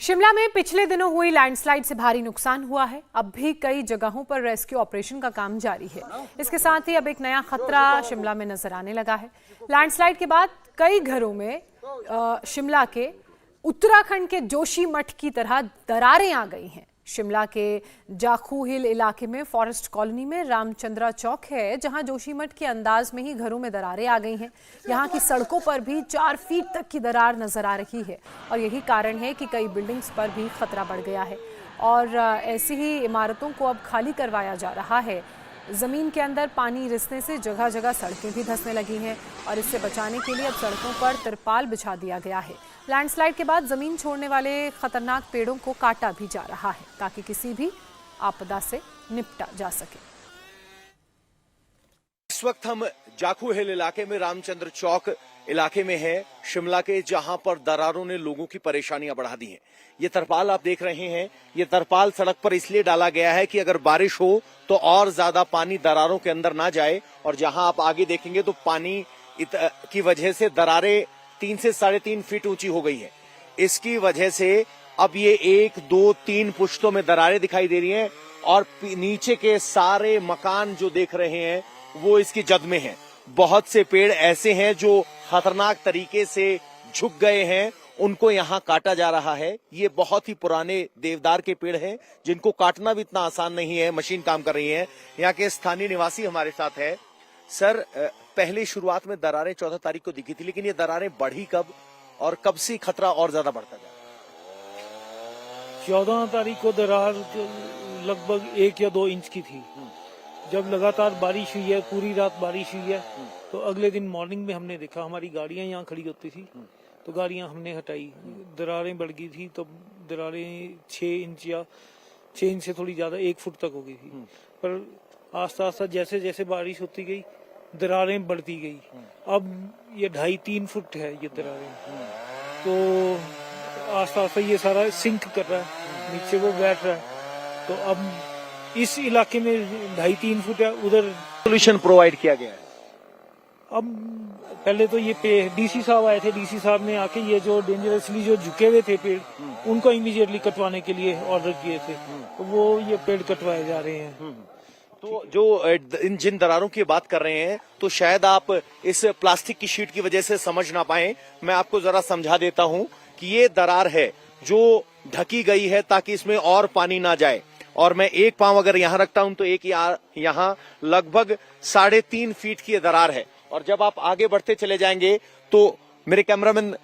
शिमला में पिछले दिनों हुई लैंडस्लाइड से भारी नुकसान हुआ है। अब भी कई जगहों पर रेस्क्यू ऑपरेशन का काम जारी है। इसके साथ ही अब एक नया खतरा शिमला में नजर आने लगा है। लैंडस्लाइड के बाद कई घरों में शिमला के उत्तराखंड के जोशीमठ की तरह दरारें आ गई हैं। शिमला के जाखू हिल इलाके में फॉरेस्ट कॉलोनी में रामचंद्रा चौक है, जहां जोशीमठ के अंदाज में ही घरों में दरारें आ गई हैं। यहां की सड़कों पर भी 4 फीट तक की दरार नजर आ रही है और यही कारण है कि कई बिल्डिंग्स पर भी खतरा बढ़ गया है और ऐसी ही इमारतों को अब खाली करवाया जा रहा है। जमीन के अंदर पानी रिसने से जगह जगह सड़कें भी धंसने लगी हैं और इससे बचाने के लिए अब सड़कों पर तिरपाल बिछा दिया गया है। लैंडस्लाइड के बाद जमीन छोड़ने वाले खतरनाक पेड़ों को काटा भी जा रहा है ताकि किसी भी आपदा से निपटा जा सके। इस वक्त हम जाखू हिल इलाके में रामचंद्र चौक इलाके में है शिमला के, जहां पर दरारों ने लोगों की परेशानियां बढ़ा दी हैं। ये तरपाल आप देख रहे हैं, ये तरपाल सड़क पर इसलिए डाला गया है कि अगर बारिश हो तो और ज्यादा पानी दरारों के अंदर ना जाए। और जहां आप आगे देखेंगे तो पानी की वजह से दरारें 3 से 3.5 फीट ऊंची हो गई है। इसकी वजह से अब ये 1, 2, 3 पुश्तों में दरारें दिखाई दे रही हैं और नीचे के सारे मकान जो देख रहे हैं वो इसकी जद में हैं। बहुत से पेड़ ऐसे हैं जो खतरनाक तरीके से झुक गए हैं, उनको यहाँ काटा जा रहा है। ये बहुत ही पुराने देवदार के पेड़ हैं जिनको काटना भी इतना आसान नहीं है, मशीन काम कर रही है। यहाँ के स्थानीय निवासी हमारे साथ है। सर, पहले शुरुआत में दरारें 14 तारीख को दिखी थी, लेकिन ये दरारें बढ़ी कब और कब से खतरा और ज्यादा बढ़ता जा रहा है? 14 तारीख को दरार लगभग 1 या 2 इंच की थी। जब लगातार बारिश हुई है, पूरी रात बारिश हुई है, तो अगले दिन मॉर्निंग में हमने देखा, हमारी गाड़ियां यहाँ खड़ी होती थी तो गाड़ियां हमने हटाई, दरारें बढ़ गई थी। तो दरारें 6 इंच या 6 इंच से थोड़ी ज्यादा 1 फुट तक हो गई थी। पर आस्ता आस्ता जैसे जैसे बारिश होती गई दरारें बढ़ती गई। अब ये 2.5-3 फुट है ये दरारें। तो आस्ता आस्ता ये सारा सिंक कर रहा है, नीचे वो बैठ रहा है। तो अब इस इलाके में 2.5-3 फुट है, उधर सोल्यूशन प्रोवाइड किया गया है। अब पहले तो ये डीसी साहब आए थे, डीसी साहब ने आके ये जो डेंजरसली जो झुके हुए थे पेड़ उनको इमीडिएटली कटवाने के लिए ऑर्डर किए थे, तो वो ये पेड़ कटवाए जा रहे हैं। तो जो जिन दरारों की बात कर रहे हैं, तो शायद आप इस प्लास्टिक की शीट की वजह से समझ ना पाए। मैं आपको जरा समझा देता हूं कि ये दरार है जो ढकी गई है ताकि इसमें और पानी ना जाए। और मैं एक पांव अगर यहां रखता हूं तो एक यहां लगभग 3.5 फीट की दरार है। और जब आप आगे बढ़ते चले जाएंगे तो मेरे कैमरामैन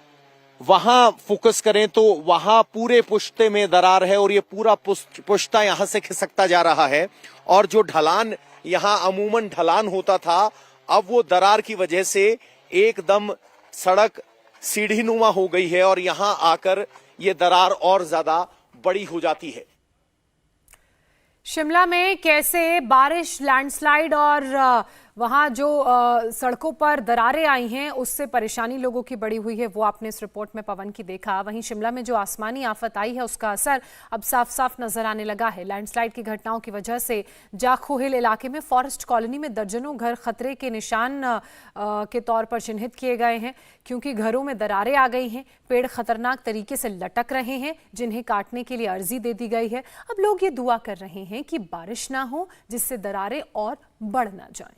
वहां फोकस करें तो वहां पूरे पुश्ते में दरार है और ये पूरा पुश्ता यहां से खिसकता जा रहा है। और जो ढलान यहां अमूमन ढलान होता था, अब वो दरार की वजह से एकदम सड़क सीढ़ीनुमा हो गई है और यहां आकर ये दरार और ज्यादा बड़ी हो जाती है। शिमला में कैसे बारिश, लैंडस्लाइड और वहां जो सड़कों पर दरारें आई हैं उससे परेशानी लोगों की बढ़ी हुई है, वो आपने इस रिपोर्ट में पवन की देखा। वहीं शिमला में जो आसमानी आफत आई है उसका असर अब साफ साफ नजर आने लगा है। लैंडस्लाइड की घटनाओं की वजह से जाखू हिल इलाके में फॉरेस्ट कॉलोनी में दर्जनों घर खतरे के निशान के तौर पर चिन्हित किए गए हैं, क्योंकि घरों में दरारें आ गई हैं। पेड़ खतरनाक तरीके से लटक रहे हैं जिन्हें काटने के लिए अर्जी दे दी गई है। अब लोग ये दुआ कर रहे हैं कि बारिश ना हो जिससे दरारें और बढ़ ना जाएं।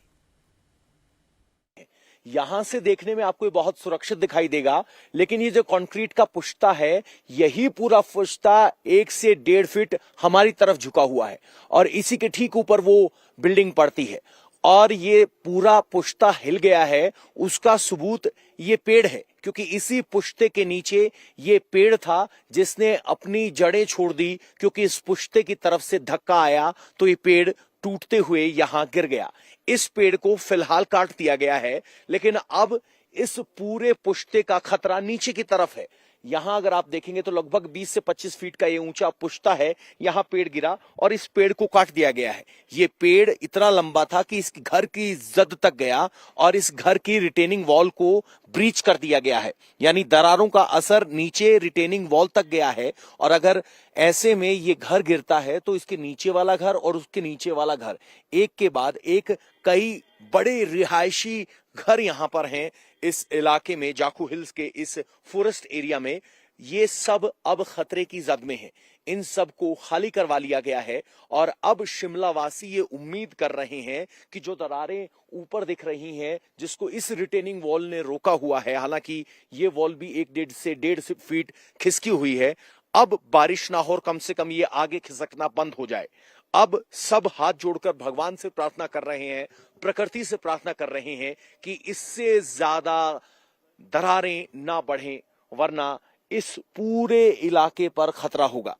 यहां से देखने में आपको ये बहुत सुरक्षित दिखाई देगा, लेकिन ये जो कंक्रीट का पुश्ता है, यही पूरा पुश्ता 1 से 1.5 फीट हमारी तरफ झुका हुआ है और इसी के ठीक ऊपर वो बिल्डिंग पड़ती है। और ये पूरा पुश्ता हिल गया है, उसका सबूत ये पेड़ है, क्योंकि इसी पुश्ते के नीचे ये पेड़ था जिसने अपनी जड़ें छोड़ दी। क्योंकि इस पुश्ते की तरफ से धक्का आया तो ये पेड़ टूटते हुए यहां गिर गया। इस पेड़ को फिलहाल काट दिया गया है, लेकिन अब इस पूरे पुश्ते का खतरा नीचे की तरफ है। यहां अगर आप देखेंगे तो लगभग 20 से 25 फीट का ये ऊंचा पुश्ता है, यहां पेड़ गिरा और इस पेड़ को काट दिया गया है। ये पेड़ इतना लंबा था कि इस घर की जद तक गया और इस घर की रिटेनिंग वॉल को ब्रीच कर दिया गया है। यानी दरारों का असर नीचे रिटेनिंग वॉल तक गया है और अगर ऐसे में ये घर गिरता है तो इसके नीचे वाला घर और उसके नीचे वाला घर एक के बाद एक कई बड़े रिहायशी घर यहां पर हैं। इस इलाके में जाखू हिल्स के इस फॉरेस्ट एरिया में ये सब अब खतरे की जद में है। इन सब को खाली करवा लिया गया है और अब शिमला वासी ये उम्मीद कर रहे हैं कि जो दरारें ऊपर दिख रही हैं, जिसको इस रिटेनिंग वॉल ने रोका हुआ है, हालांकि ये वॉल भी 1.5 फीट खिसकी हुई है, अब बारिश ना हो और कम से कम ये आगे खिसकना बंद हो जाए। अब सब हाथ जोड़कर भगवान से प्रार्थना कर रहे हैं, प्रकृति से प्रार्थना कर रहे हैं कि इससे ज्यादा दरारें ना बढ़ें, वरना इस पूरे इलाके पर खतरा होगा।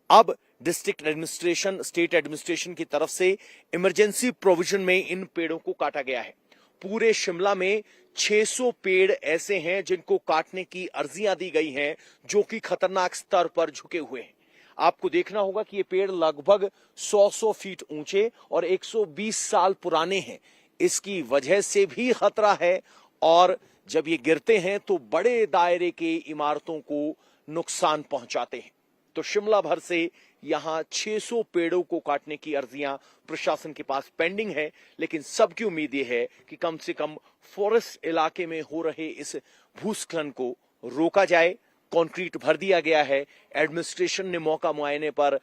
अब डिस्ट्रिक्ट एडमिनिस्ट्रेशन, स्टेट एडमिनिस्ट्रेशन की तरफ से इमरजेंसी प्रोविजन में इन पेड़ों को काटा गया है। पूरे शिमला में 600 पेड़ ऐसे हैं जिनको काटने की अर्जियां दी गई हैं, जो कि खतरनाक स्तर पर झुके हुए हैं। आपको देखना होगा कि ये पेड़ लगभग 100 फीट ऊंचे और 120 साल पुराने हैं। इसकी वजह से भी खतरा है और जब ये गिरते हैं तो बड़े दायरे के इमारतों को नुकसान पहुंचाते हैं। तो शिमला भर से यहां 600 पेड़ों को काटने की अर्जियां प्रशासन के पास पेंडिंग है, लेकिन सबकी उम्मीद यह है कि कम से कम फॉरेस्ट इलाके में हो रहे इस भूस्खलन को रोका जाए। कंक्रीट भर दिया गया है। एडमिनिस्ट्रेशन ने मौका मुआयने पर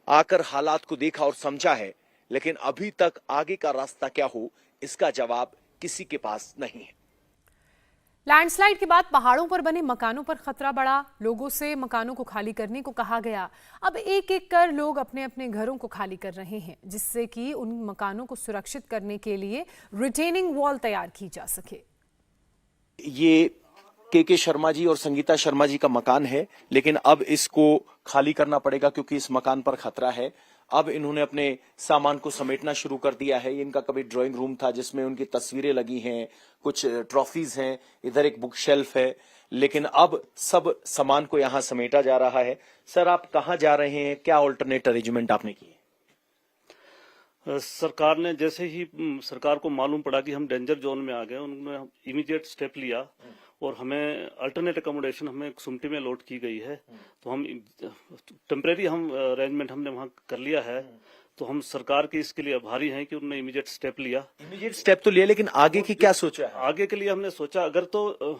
आकर हालात को देखा और समझा है, लेकिन अभी तक आगे का रास्ता क्या हो, इसका जवाब किसी के पास नहीं है। लैंडस्लाइड के बाद पहाड़ों पर बने मकानों पर खतरा बढ़ा। लोगों से मकानों को खाली करने को कहा गया। अब एक एक कर लोग अपने अपने घरों को खाली कर रहे हैं, जिससे कि उन मकानों को सुरक्षित करने के लिए रिटेनिंग वॉल तैयार की जा सके। ये के शर्मा जी और संगीता शर्मा जी का मकान है, लेकिन अब इसको खाली करना पड़ेगा क्योंकि इस मकान पर खतरा है। अब इन्होंने अपने सामान को समेटना शुरू कर दिया है। इनका कभी ड्राइंग रूम था जिसमें उनकी तस्वीरें लगी हैं, कुछ ट्रॉफीज हैं, इधर एक बुक शेल्फ है, लेकिन अब सब सामान को यहां समेटा जा रहा है। सर, आप कहां जा रहे हैं? क्या ऑल्टरनेट अरेंजमेंट आपने किए? सरकार ने जैसे ही सरकार को मालूम पड़ा कि हम डेंजर जोन में आ गए, उन्होंने इमीडिएट स्टेप लिया और हमें अल्टरनेट अकोमोडेशन हमें सुमटी में अलॉट की गई है। तो हम टेम्परेरी अरेंजमेंट हमने वहां कर लिया है। तो हम सरकार की इसके लिए आभारी हैं कि उन्होंने इमीडिएट स्टेप लिया। इमीडिएट स्टेप तो लिया, लेकिन आगे की क्या सोचा है? आगे के लिए हमने सोचा अगर तो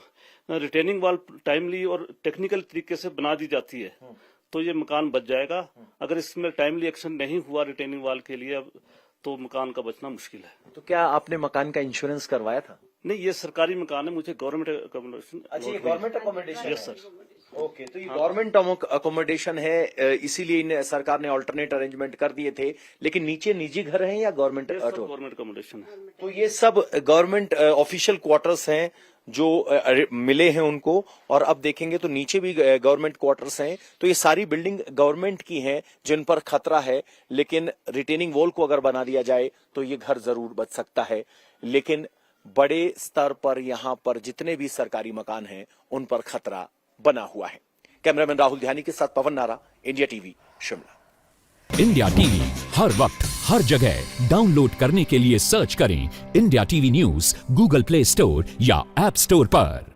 रिटेनिंग वॉल टाइमली और टेक्निकल तरीके से बना दी जाती है तो ये मकान बच जाएगा। अगर इसमें टाइमली एक्शन नहीं हुआ रिटेनिंग वॉल के लिए तो मकान का बचना मुश्किल है। तो क्या आपने मकान का इंश्योरेंस करवाया था? नहीं, ये सरकारी मकान है, मुझे गवर्नमेंट अकोमोडेशन। अच्छा, ये government accommodation? Yes sir. Okay, तो ये गवर्नमेंट अकोमोडेशन है, इसीलिए सरकार ने ऑल्टरनेट अरेंजमेंट कर दिए थे। लेकिन नीचे निजी घर हैं या गवर्नमेंट? गवर्नमेंट अकोमोडेशन है। तो ये सब गवर्नमेंट ऑफिशियल क्वार्टर्स हैं जो मिले हैं उनको, और अब देखेंगे तो नीचे भी गवर्नमेंट क्वार्टर्स हैं। तो ये सारी बिल्डिंग गवर्नमेंट की हैं जिन पर खतरा है, लेकिन रिटेनिंग वॉल को अगर बना दिया जाए तो ये घर जरूर बच सकता है। लेकिन बड़े स्तर पर यहां पर जितने भी सरकारी मकान हैं उन पर खतरा बना हुआ है। कैमरामैन राहुल ध्यानी के साथ Pawan Nara, India TV, Shimla. India TV हर वक्त हर जगह डाउनलोड करने के लिए सर्च करें India TV news Google Play Store या ऐप स्टोर पर।